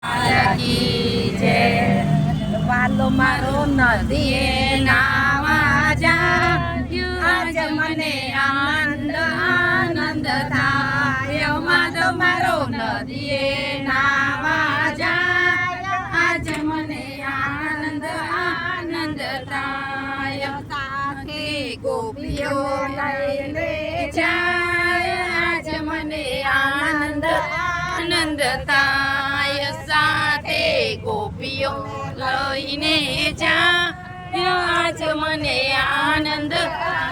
કી જય વાલો મારો નદીએ નાવા જાયું આજ મને આનંદ આનંદ થાય માધો મારો નદીએ નાવા જાય આજ મને આનંદ આનંદ થાય સાથે ગોપીઓ લઈને જાય આજ મને આનંદ આનંદ થાય સાથે ગોપીઓ લઈને જાય આજ મને આનંદ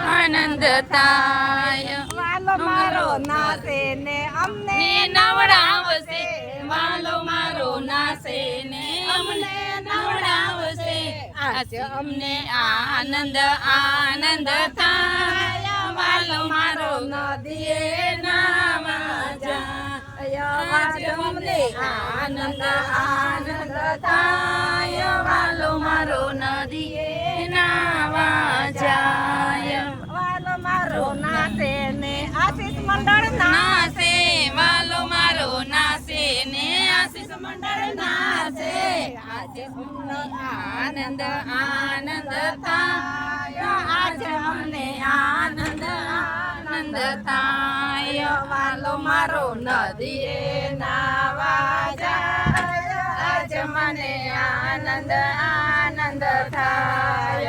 આનંદ થાય વાલો મારો નાસે ને અમને નવડાવશે વાલો મારો નાસે ને અમને નવડાવશે આજ અમને આનંદ આનંદ થાય વાલો મારો નદીએ નાવા જાય આજ અમને આનંદ આનંદ થાય વાલો મારો નદીએ નાવા જાય વાલો મારો નાસે ને આશીષ મંડળ નાસે વાલો મારો નાસે ને આશીષ મંડળ નાસે આજે અમને આનંદ આનંદ થાય આજે અમને આનંદ આનંદ થાય વાલો મારો નદીએ નાવા જાય આજ મને આનંદ આનંદ થાય